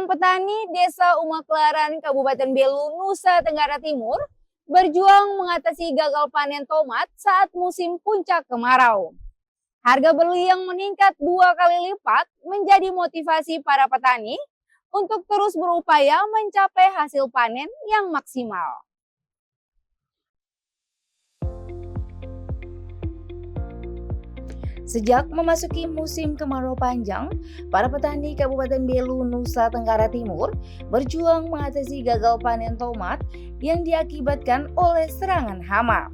Seorang petani Desa Umaklaran, Kabupaten Belu, Nusa Tenggara Timur, berjuang mengatasi gagal panen tomat saat musim puncak kemarau. Harga beli yang meningkat 2 kali lipat menjadi motivasi para petani untuk terus berupaya mencapai hasil panen yang maksimal. Sejak memasuki musim kemarau panjang, para petani Kabupaten Belu, Nusa Tenggara Timur berjuang mengatasi gagal panen tomat yang diakibatkan oleh serangan hama.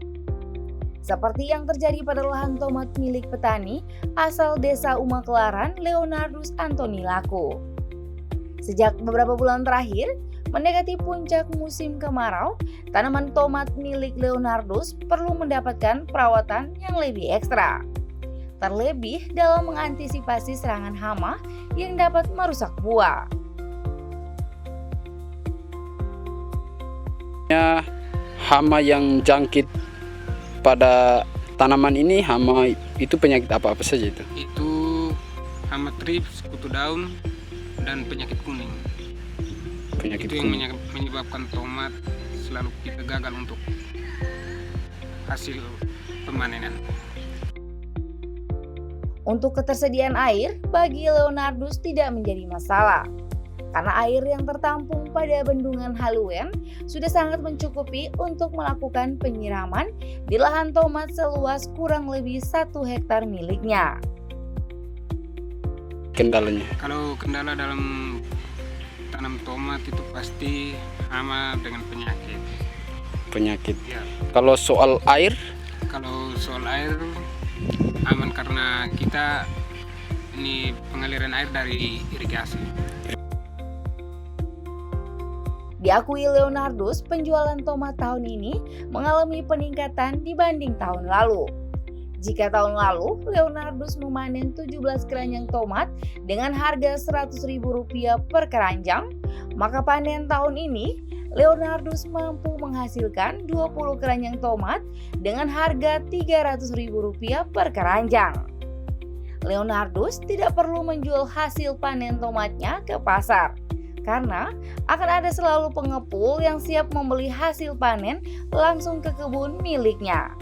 Seperti yang terjadi pada lahan tomat milik petani asal Desa Umaklaran, Leonardus Antoni Laku. Sejak beberapa bulan terakhir, mendekati puncak musim kemarau, tanaman tomat milik Leonardus perlu mendapatkan perawatan yang lebih ekstra. Terlebih dalam mengantisipasi serangan hama yang dapat merusak buah. Hama yang jangkit pada tanaman ini, hama itu penyakit apa saja itu? Itu hama trips, kutu daun, dan penyakit kuning. Itu yang menyebabkan tomat selalu kita gagal untuk hasil pemanenan. Untuk ketersediaan air, bagi Leonardus tidak menjadi masalah. Karena air yang tertampung pada bendungan Haluen sudah sangat mencukupi untuk melakukan penyiraman di lahan tomat seluas kurang lebih 1 hektar miliknya. Kendalanya? Kalau kendala dalam tanam tomat itu pasti hama dengan penyakit. Penyakit. Ya. Kalau soal air? Kalau soal air aman karena kita ini pengaliran air dari irigasi. Diakui Leonardus, penjualan tomat tahun ini mengalami peningkatan dibanding tahun lalu. Jika tahun lalu Leonardus memanen 17 keranjang tomat dengan harga Rp100.000 per keranjang, maka panen tahun ini Leonardus mampu menghasilkan 20 keranjang tomat dengan harga Rp300.000 per keranjang. Leonardus tidak perlu menjual hasil panen tomatnya ke pasar, karena akan ada selalu pengepul yang siap membeli hasil panen langsung ke kebun miliknya.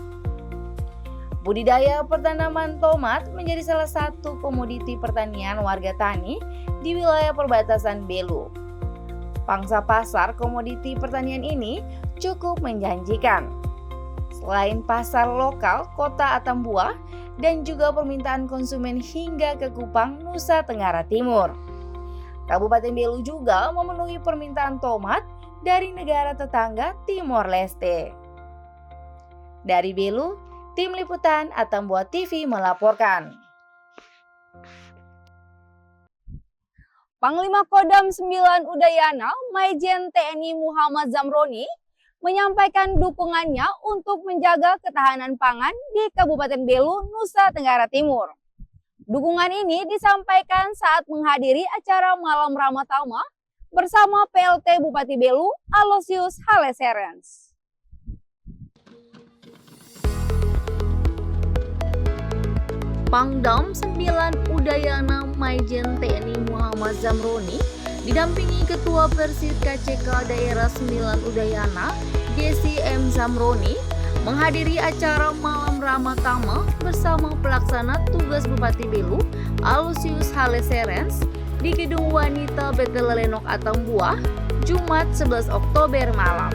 Budidaya pertanaman tomat menjadi salah satu komoditi pertanian warga tani di wilayah perbatasan Belu. Pangsa pasar komoditi pertanian ini cukup menjanjikan. Selain pasar lokal kota Atambua dan juga permintaan konsumen hingga ke Kupang, Nusa Tenggara Timur. Kabupaten Belu juga memenuhi permintaan tomat dari negara tetangga Timor Leste. Dari Belu, Tim Liputan Atambua TV melaporkan. Panglima Kodam 9 Udayana, Majen TNI Muhammad Zamroni, menyampaikan dukungannya untuk menjaga ketahanan pangan di Kabupaten Belu, Nusa Tenggara Timur. Dukungan ini disampaikan saat menghadiri acara Malam Ramatama bersama PLT Bupati Belu, Aloysius Haleserens. Pangdam 9 Udayana Majen TNI Muhammad Zamroni didampingi Ketua Persib KCK Daerah 9 Udayana Desi M. Zamroni menghadiri acara Malam Ramatama bersama pelaksana tugas Bupati Belu Aloysius Haleserens di Gedung Wanita Betelenok Atambua Jumat 11 Oktober malam.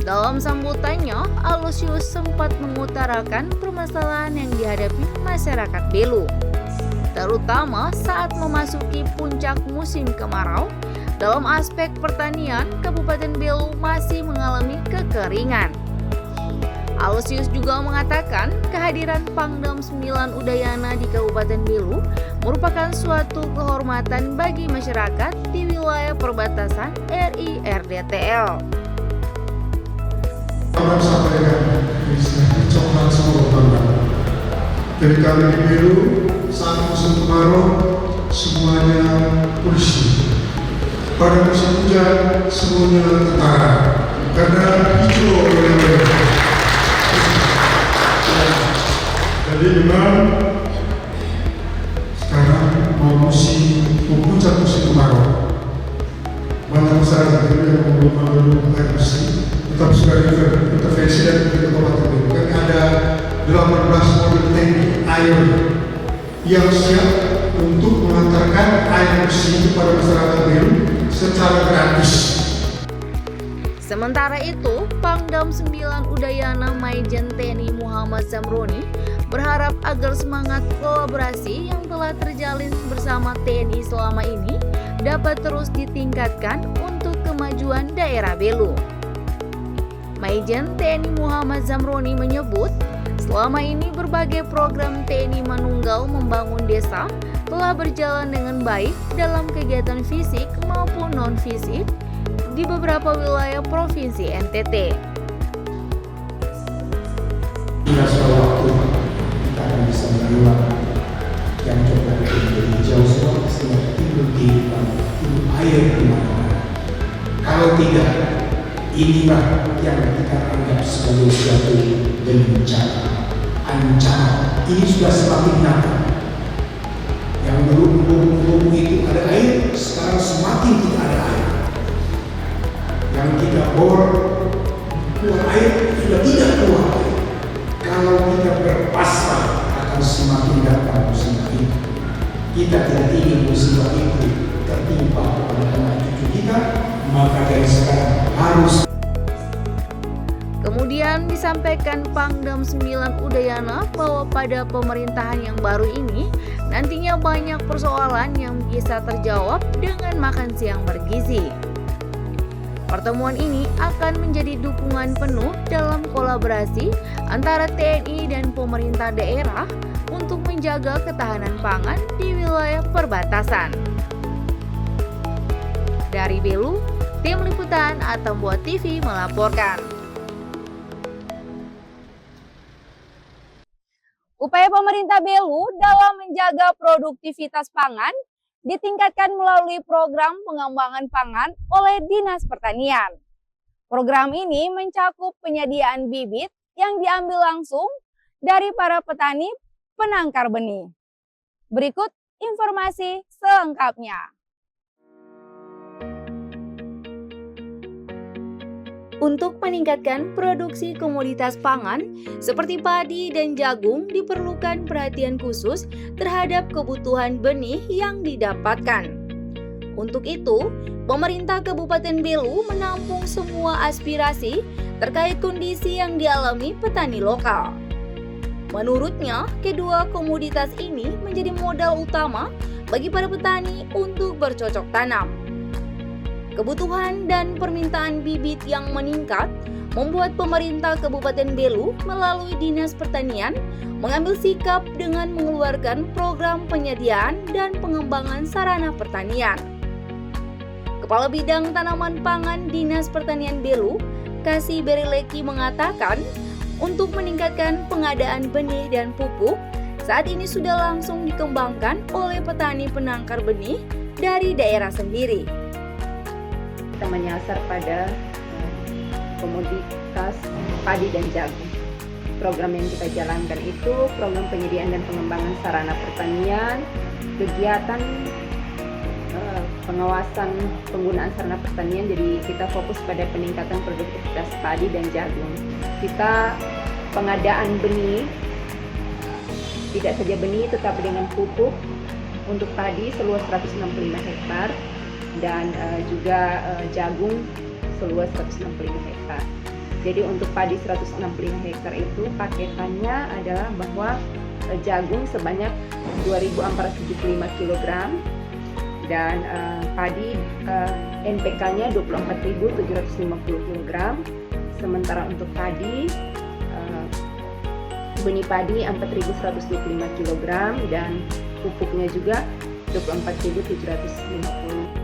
Dalam sambutannya, Aloysius sempat mengutarakan permasalahan yang dihadapi masyarakat Belu, terutama saat memasuki puncak musim kemarau. Dalam aspek pertanian, Kabupaten Belu masih mengalami kekeringan. Aloysius juga mengatakan kehadiran Pangdam 9 Udayana di Kabupaten Belu merupakan suatu kehormatan bagi masyarakat di wilayah perbatasan RI RDTL. Orang sampaikan coklat semua bangga. Dari kami di Belu saat musim kemarau semuanya bersih. Pada musim hujan semuanya ketara karena hijau oleh. Jadi memang sekarang mau puncak musim kemarau masyarakat itu yang memerlukan air bersih tetap sudah intervensi dan kita Kabupaten Belu. Kami ada 18 mobil tangki air yang siap untuk mengantarkan air bersih kepada masyarakat Belu secara gratis. Sementara itu, Pangdam 9 Udayana Maijen TNI Muhammad Zamroni berharap agar semangat kolaborasi yang telah terjalin bersama TNI selama ini dapat terus ditingkatkan untuk kemajuan daerah Belu. Maijen TNI Muhammad Zamroni menyebut, selama ini berbagai program TNI Manunggal membangun desa telah berjalan dengan baik dalam kegiatan fisik maupun non-fisik di beberapa wilayah Provinsi NTT. Jika suatu waktu kita akan bisa mengelola yang coba menjadi jauh sebab sehingga timbul kehidupan, timbul air di mana-mana. Kalau tidak, inilah yang kita anggap sebagai suatu bencana, ancaman. Ini sudah semakin nyata. Yang dulu embung-embung itu ada air, sekarang semakin tidak ada air. Yang kita bor keluar air sudah tidak keluar air. Kalau kita berpasrah akan semakin datang musibah itu. Kita tidak ingin musibah itu tertimpa kepada anak cucu kita, maka dari sekarang harus. Kemudian disampaikan Pangdam 9 Udayana bahwa pada pemerintahan yang baru ini nantinya banyak persoalan yang bisa terjawab dengan makan siang bergizi. Pertemuan ini akan menjadi dukungan penuh dalam kolaborasi antara TNI dan pemerintah daerah untuk menjaga ketahanan pangan di wilayah perbatasan. Dari Belu, tim liputan Atambua TV melaporkan. Upaya pemerintah Belu dalam menjaga produktivitas pangan ditingkatkan melalui program pengembangan pangan oleh Dinas Pertanian. Program ini mencakup penyediaan bibit yang diambil langsung dari para petani penangkar benih. Berikut informasi selengkapnya. Untuk meningkatkan produksi komoditas pangan seperti padi dan jagung diperlukan perhatian khusus terhadap kebutuhan benih yang didapatkan. Untuk itu, pemerintah Kabupaten Belu menampung semua aspirasi terkait kondisi yang dialami petani lokal. Menurutnya, kedua komoditas ini menjadi modal utama bagi para petani untuk bercocok tanam. Kebutuhan dan permintaan bibit yang meningkat membuat pemerintah Kabupaten Belu melalui Dinas Pertanian mengambil sikap dengan mengeluarkan program penyediaan dan pengembangan sarana pertanian. Kepala Bidang Tanaman Pangan Dinas Pertanian Belu, Kasih Berileki mengatakan, untuk meningkatkan pengadaan benih dan pupuk, saat ini sudah langsung dikembangkan oleh petani penangkar benih dari daerah sendiri. Kita menyasar pada komoditas padi dan jagung. Program yang kita jalankan itu program penyediaan dan pengembangan sarana pertanian, kegiatan pengawasan penggunaan sarana pertanian. Jadi kita fokus pada peningkatan produktivitas padi dan jagung. Kita pengadaan benih, tidak saja benih tetapi dengan pupuk untuk padi seluas 165 hektar. Dan juga jagung seluas 165 hektar. Jadi untuk padi 165 hektar itu paketannya adalah bahwa jagung sebanyak 2.475 kg dan padi NPK-nya 24.750 kg. Sementara untuk padi benih padi 4.125 kg dan pupuknya juga 24.750.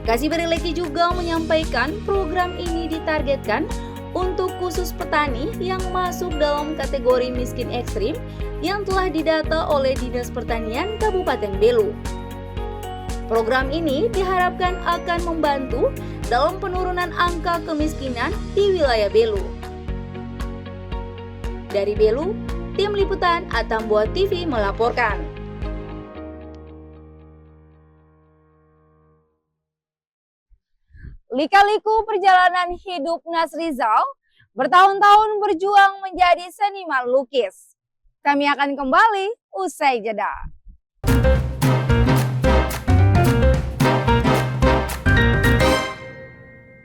Kasih Berileki juga menyampaikan program ini ditargetkan untuk khusus petani yang masuk dalam kategori miskin ekstrim yang telah didata oleh Dinas Pertanian Kabupaten Belu. Program ini diharapkan akan membantu dalam penurunan angka kemiskinan di wilayah Belu. Dari Belu, tim liputan Atambua TV melaporkan. Lika-liku perjalanan hidup Nas Rizal bertahun-tahun berjuang menjadi seniman lukis. Kami akan kembali usai jeda.